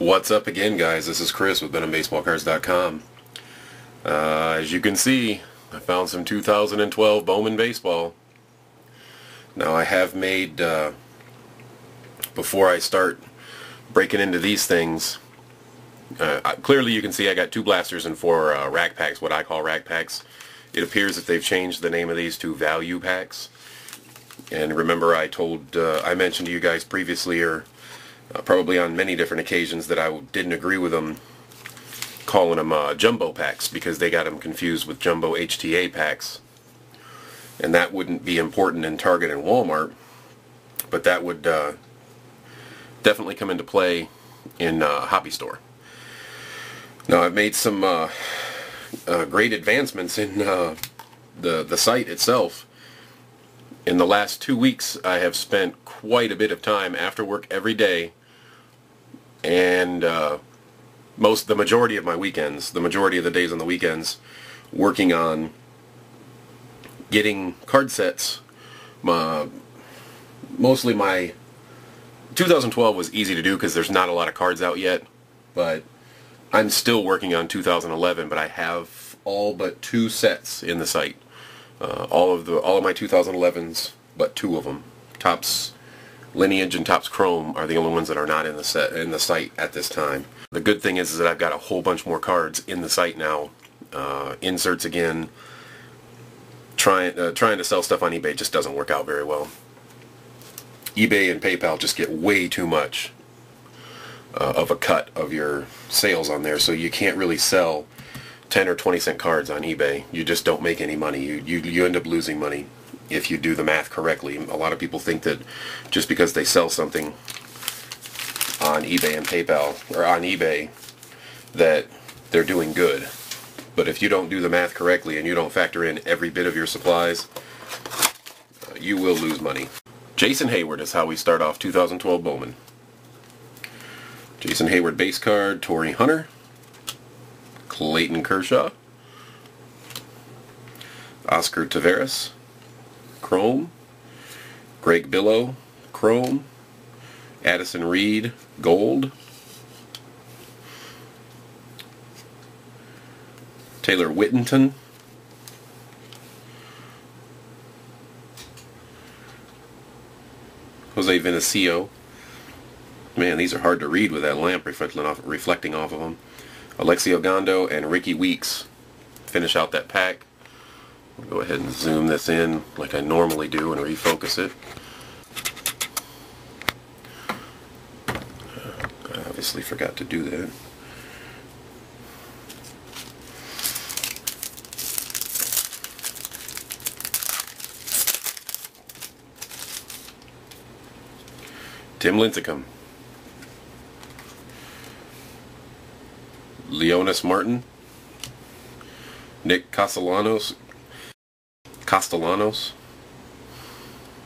What's up again, guys? This is Chris with BenhamBaseballCards.com. As you can see, I found some 2012 Bowman baseball. Now I have made, before I start breaking into these things, clearly you can see I got 2 blasters and 4 rack packs, what I call rack packs. It appears that they've changed the name of these to value packs. And remember I mentioned to you guys previously, or probably on many different occasions, that I didn't agree with them calling them jumbo packs because they got them confused with jumbo HTA packs. And that wouldn't be important in Target and Walmart, but that would definitely come into play in hobby store. Now I've made some great advancements in the site itself. In the last 2 weeks I have spent quite a bit of time after work every day, and the majority of my weekends, the majority of the days on the weekends, working on getting card sets. Mostly my 2012 was easy to do because there's not a lot of cards out yet, but I'm still working on 2011, but I have all but 2 sets in the site. All of my 2011s, but 2 of them, Topps Lineage and Topps Chrome, are the only ones that are not in the site at this time. The good thing is that I've got a whole bunch more cards in the site now. Inserts again. Trying to sell stuff on eBay just doesn't work out very well. eBay and PayPal just get way too much of a cut of your sales on there, so you can't really sell 10 or 20 cent cards on eBay. You just don't make any money. You end up losing money if you do the math correctly. A lot of people think that just because they sell something on eBay and PayPal, or on eBay, that they're doing good. But if you don't do the math correctly and you don't factor in every bit of your supplies, you will lose money. Jason Hayward is how we start off 2012 Bowman. Jason Hayward base card, Torrey Hunter, Clayton Kershaw, Oscar Taveras, Chrome, Greg Billow, Chrome, Addison Reed, Gold, Taylor Whittington, Jose Vinicio. Man, these are hard to read with that lamp reflecting off of them. Alexi Ogando and Ricky Weeks finish out that pack. I'll go ahead and zoom this in like I normally do and refocus it. I obviously forgot to do that. Tim Lincecum, Leonis Martin, Nick Castellanos,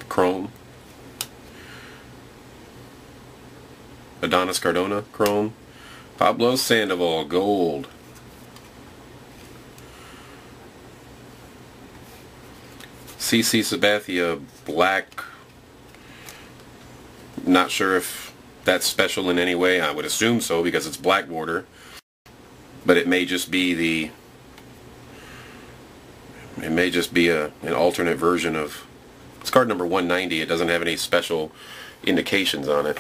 Chrome, Adonis Cardona, Chrome, Pablo Sandoval, Gold, CC Sabathia, Black. Not sure if that's special in any way. I would assume so because it's black border, but it may just be an alternate version of, it's card number 190. It doesn't have any special indications on it.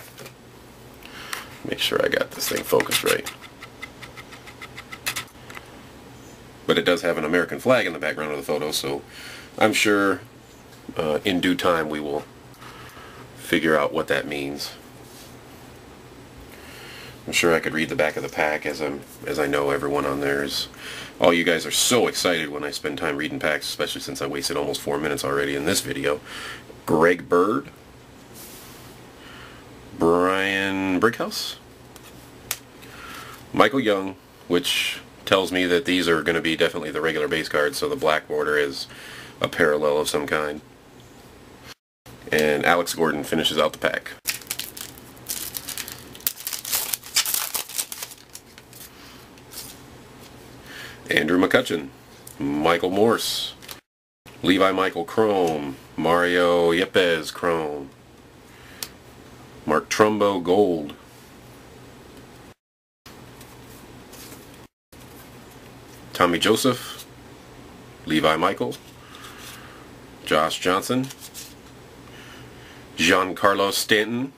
Make sure I got this thing focused right. But it does have an American flag in the background of the photo, so I'm sure in due time we will figure out what that means. I'm sure I could read the back of the pack, as I know everyone on there is. All you guys are so excited when I spend time reading packs, especially since I wasted almost 4 minutes already in this video. Greg Bird, Brian Brickhouse, Michael Young, which tells me that these are going to be definitely the regular base cards, so the black border is a parallel of some kind. And Alex Gordon finishes out the pack. Andrew McCutcheon, Michael Morse, Levi Michael Chrome, Mario Yepes Chrome, Mark Trumbo Gold, Tommy Joseph, Levi Michael, Josh Johnson, Giancarlo Stanton,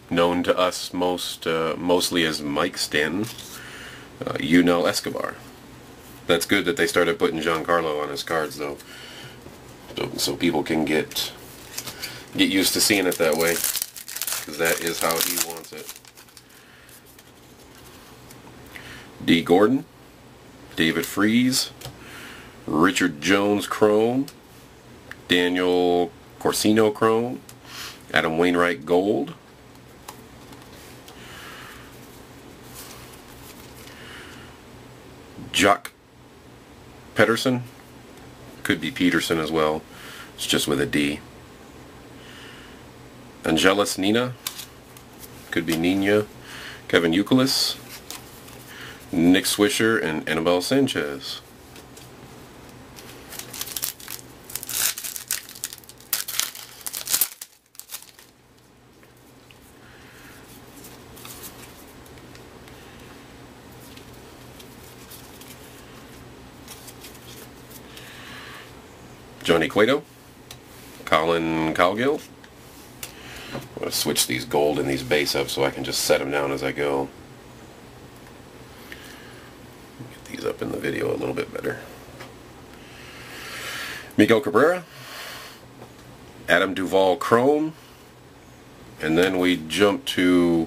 known to us mostly as Mike Stanton, Yunel Escobar. That's good that they started putting Giancarlo on his cards, though, so people can get used to seeing it that way, because that is how he wants it. D. Gordon, David Freese, Richard Jones Chrome, Daniel Corsino Chrome, Adam Wainwright Gold, Jock Pedersen, could be Peterson as well, it's just with a D. Angelis Nina, could be Nina, Kevin Youkilis, Nick Swisher, and Anibal Sanchez. Johnny Cueto, Colin Cowgill. I'm going to switch these gold and these base up so I can just set them down as I go. Get these up in the video a little bit better. Miguel Cabrera, Adam Duvall Chrome, and then we jump to,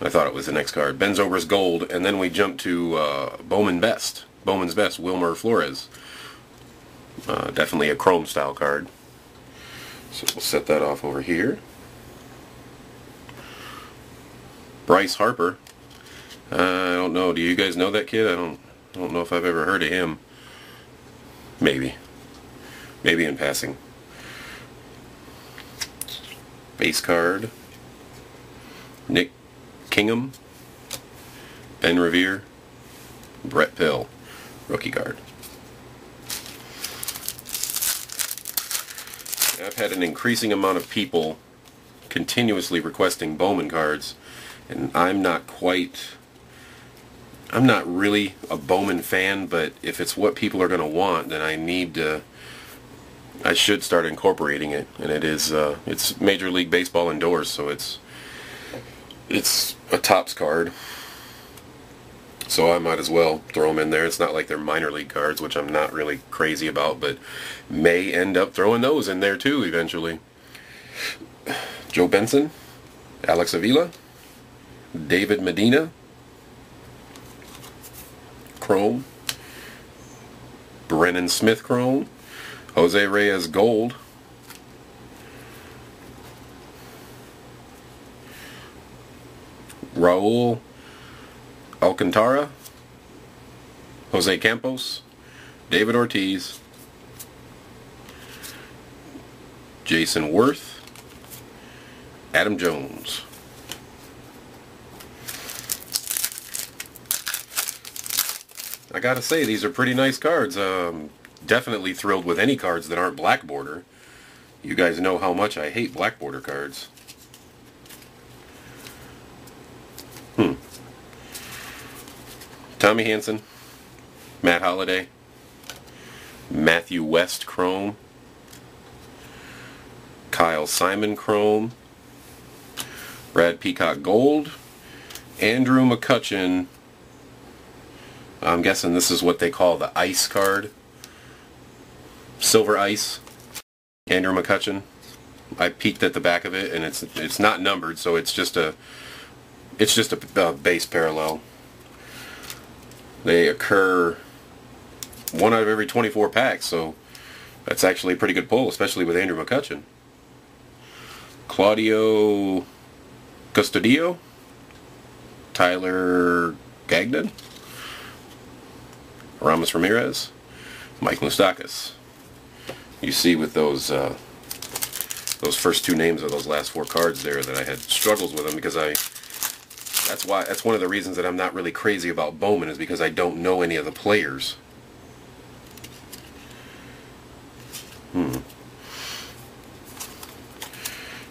I thought it was the next card, Ben Zobrist Gold, and then we jump to Bowman's Best, Wilmer Flores. Definitely a Chrome style card. So we'll set that off over here. Bryce Harper. I don't know. Do you guys know that kid? I don't know if I've ever heard of him. Maybe in passing. Base card. Nick Kingham, Ben Revere, Brett Pill, rookie card. I've had an increasing amount of people continuously requesting Bowman cards, and I'm not really a Bowman fan, but if it's what people are going to want, then I should start incorporating it. And it's Major League Baseball indoors, so it's a Topps card, so I might as well throw them in there. It's not like they're minor league cards, which I'm not really crazy about, but may end up throwing those in there too eventually. Joe Benson, Alex Avila, David Medina, Chrome, Brennan Smith Chrome, Jose Reyes Gold, Raul Alcantara, Jose Campos, David Ortiz, Jason Worth, Adam Jones. I gotta say, these are pretty nice cards. Definitely thrilled with any cards that aren't black border. You guys know how much I hate black border cards. Tommy Hanson, Matt Holliday, Matthew West Chrome, Kyle Simon Chrome, Brad Peacock Gold, Andrew McCutchen. I'm guessing this is what they call the ice card. Silver ice. Andrew McCutchen. I peeked at the back of it, and it's not numbered, so it's just a base parallel. They occur 1 out of every 24 packs, so that's actually a pretty good pull, especially with Andrew McCutchen. Claudio Custodio, Tyler Gagnon, Ramos Ramirez, Mike Moustakas. You see with those first two names of those last four cards there that I had struggles with them, because that's one of the reasons that I'm not really crazy about Bowman, is because I don't know any of the players.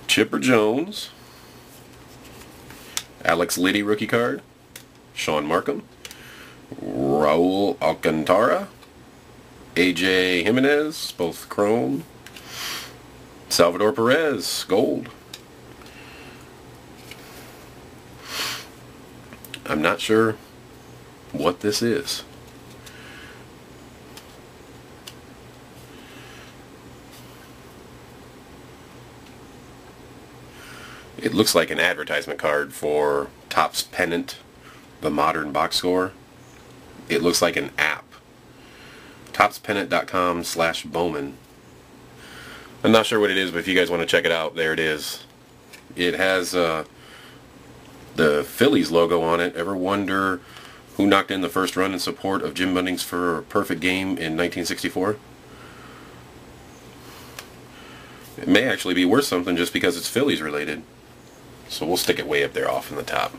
Chipper Jones, Alex Liddy rookie card, Sean Markham, Raul Alcantara, AJ Jimenez, both chrome. Salvador Perez, gold. I'm not sure what this is. It looks like an advertisement card for Topps Pennant, the modern box score. It looks like an app. ToppsPennant.com/Bowman. I'm not sure what it is, but if you guys want to check it out, there it is. It has the Phillies logo on it. Ever wonder who knocked in the first run in support of Jim Bunning's for a perfect game in 1964? It may actually be worth something just because it's Phillies related. So we'll stick it way up there off in the top.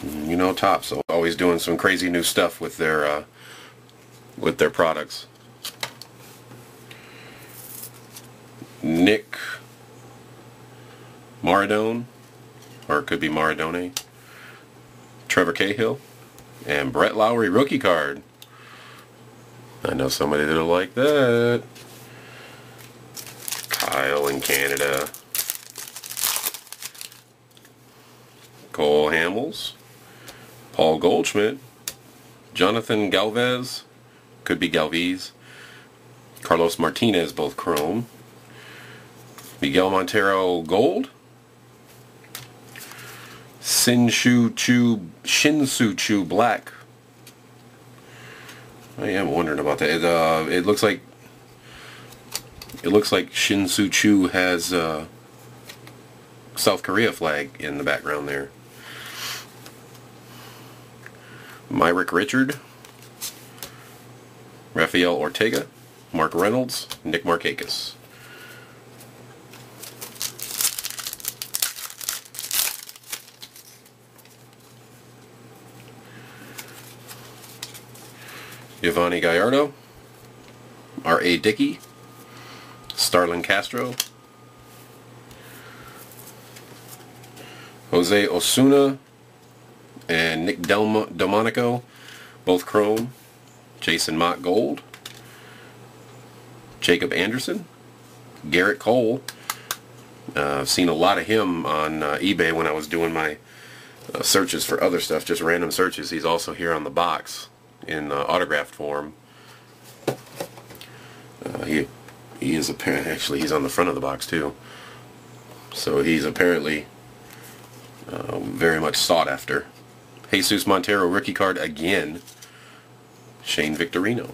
You know, Topps always doing some crazy new stuff with their products. Nick Maradone, or it could be Maradone. Trevor Cahill, and Brett Lowry rookie card. I know somebody that'll like that. Kyle in Canada. Cole Hamels. Paul Goldschmidt. Jonathan Galvez. Could be Galvez. Carlos Martinez, both chrome. Miguel Montero, gold. Shin-Soo Choo, black. I am wondering about that. It looks like Shin-Soo Choo has South Korea flag in the background there. Myrick Richard, Rafael Ortega, Mark Reynolds, Nick Markakis. Giovanni Gallardo, R.A. Dickey, Starlin Castro, Jose Osuna, and Nick Delmonico, both chrome. Jason Mott, gold. Jacob Anderson, Garrett Cole. I've seen a lot of him on eBay when I was doing my searches for other stuff, just random searches. He's also here on the box in autographed form. He is apparently, actually he's on the front of the box too. So he's apparently very much sought after. Jesus Montero rookie card again. Shane Victorino.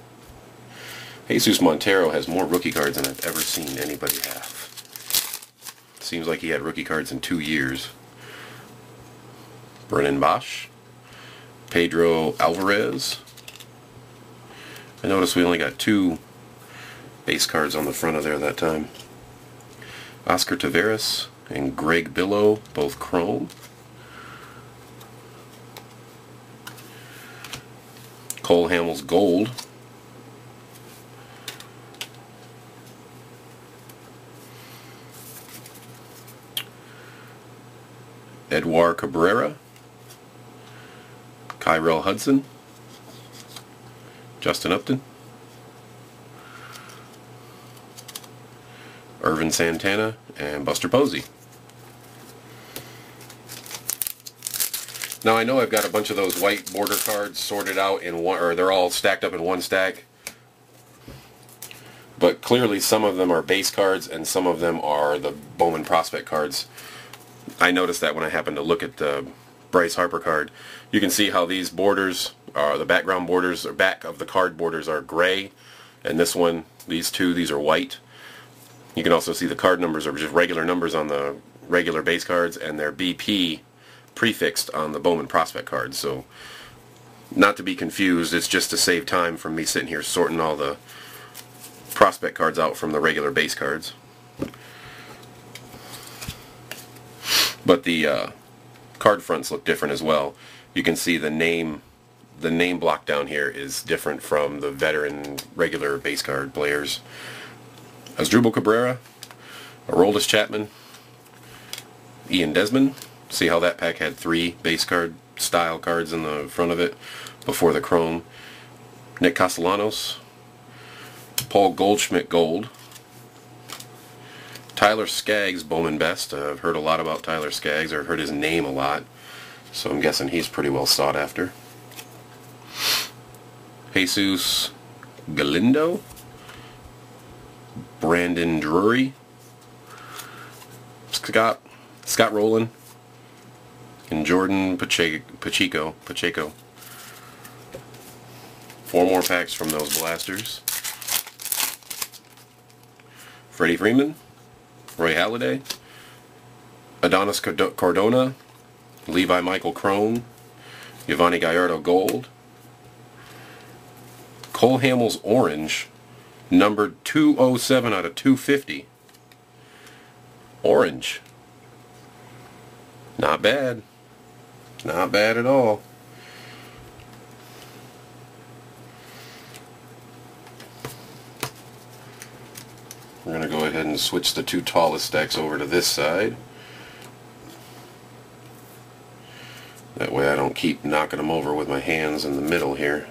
Jesus Montero has more rookie cards than I've ever seen anybody have. Seems like he had rookie cards in 2 years. Brennan Bosch. Pedro Alvarez. I noticed we only got 2 base cards on the front of there that time. Oscar Taveras and Greg Billow, both chrome. Cole Hamels, gold. Edouard Cabrera, Kyrell Hudson, Justin Upton, Irvin Santana, and Buster Posey. Now I know I've got a bunch of those white border cards sorted out in one, or they're all stacked up in one stack. But clearly some of them are base cards and some of them are the Bowman prospect cards. I noticed that when I happened to look at the Bryce Harper card. You can see how these borders, the background borders, or back of the card borders are gray. And this one, these two, these are white. You can also see the card numbers are just regular numbers on the regular base cards, and they're BP prefixed on the Bowman prospect cards. So not to be confused, it's just to save time from me sitting here sorting all the prospect cards out from the regular base cards. But the card fronts look different as well. You can see the name block down here is different from the veteran regular base card players. Asdrubal Cabrera, Aroldis Chapman, Ian Desmond. See how that pack had 3 base card style cards in the front of it before the chrome. Nick Castellanos, Paul Goldschmidt Gold, Tyler Skaggs Bowman Best. I've heard a lot about Tyler Skaggs, or I've heard his name a lot, so I'm guessing he's pretty well sought after. Jesus Galindo, Brandon Drury, Scott Rowland, and Jordan Pacheco. 4 more packs from those blasters. Freddie Freeman, Roy Halladay, Adonis Cardona, Levi Michael Crone, Giovanni Gallardo Gold, Cole Hamels Orange, numbered 207 out of 250. Orange. Not bad. Not bad at all. We're going to go ahead and switch the 2 tallest stacks over to this side. That way I don't keep knocking them over with my hands in the middle here.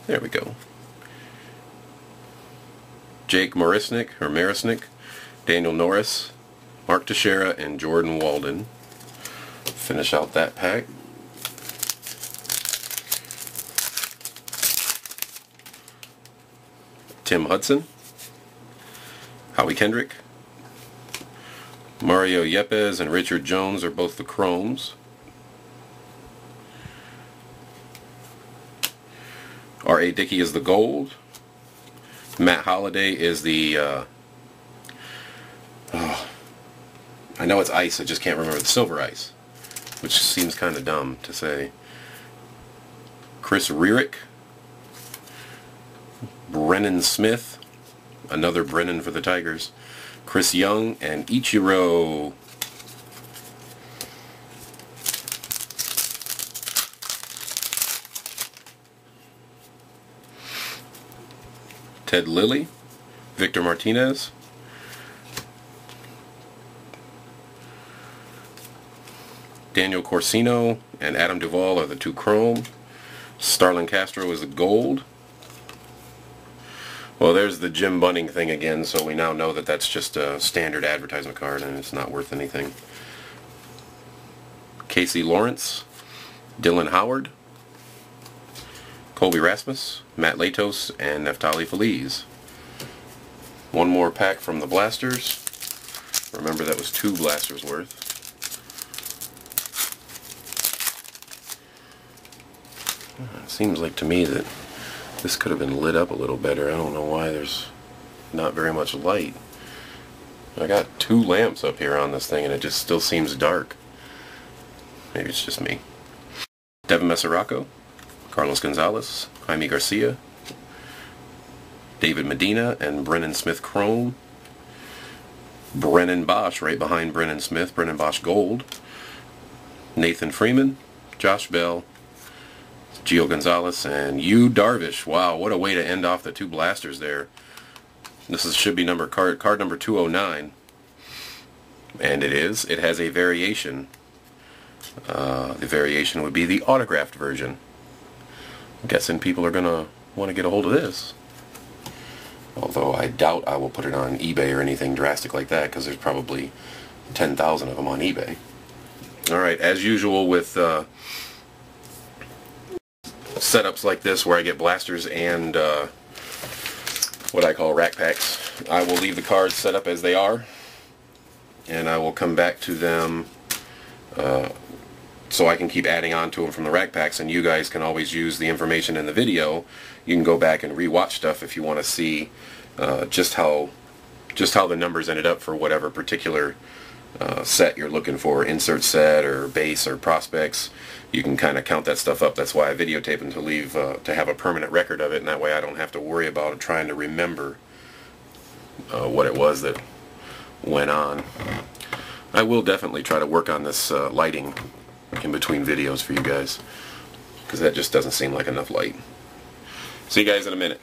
There we go. Jake Marisnick, Daniel Norris, Mark Teixeira, and Jordan Walden. Finish out that pack. Tim Hudson, Howie Kendrick, Mario Yepes, and Richard Jones are both the chromes. R.A. Dickey is the gold. Matt Holliday is the, I know it's ice, I just can't remember, the silver ice, which seems kind of dumb to say. Chris Rierick, Brennan Smith, another Brennan for the Tigers, Chris Young, and Ichiro Ted Lilly, Victor Martinez, Daniel Corsino, and Adam Duvall are the 2 chrome. Starlin Castro is the gold. Well, there's the Jim Bunning thing again, so we now know that that's just a standard advertisement card and it's not worth anything. Casey Lawrence, Dylan Howard, Colby Rasmus, Matt Latos, and Neftali Feliz. 1 more pack from the blasters. Remember, that was 2 blasters worth. It seems like to me that this could have been lit up a little better. I don't know why there's not very much light. I got 2 lamps up here on this thing and it just still seems dark. Maybe it's just me. Devin Mesoraco, Carlos Gonzalez, Jaime Garcia, David Medina, and Brennan Smith Chrome. Brennan Bosch right behind Brennan Smith, Brennan Bosch Gold. Nathan Freeman, Josh Bell, Gio Gonzalez, and Yu Darvish. Wow, what a way to end off the 2 blasters there. This should be card number 209. And it is. It has a variation. The variation would be the autographed version. I'm guessing people are going to want to get a hold of this. Although I doubt I will put it on eBay or anything drastic like that, because there's probably 10,000 of them on eBay. Alright, as usual with setups like this where I get blasters and what I call rack packs, I will leave the cards set up as they are, and I will come back to them so I can keep adding on to them from the rack packs, and you guys can always use the information in the video. You can go back and re-watch stuff if you want to see just how the numbers ended up for whatever particular set you're looking for, insert set or base or prospects. You can kind of count that stuff up. That's why I videotape them, to have a permanent record of it, and that way I don't have to worry about trying to remember what it was that went on. I will definitely try to work on this lighting in between videos for you guys, because that just doesn't seem like enough light. See you guys in a minute.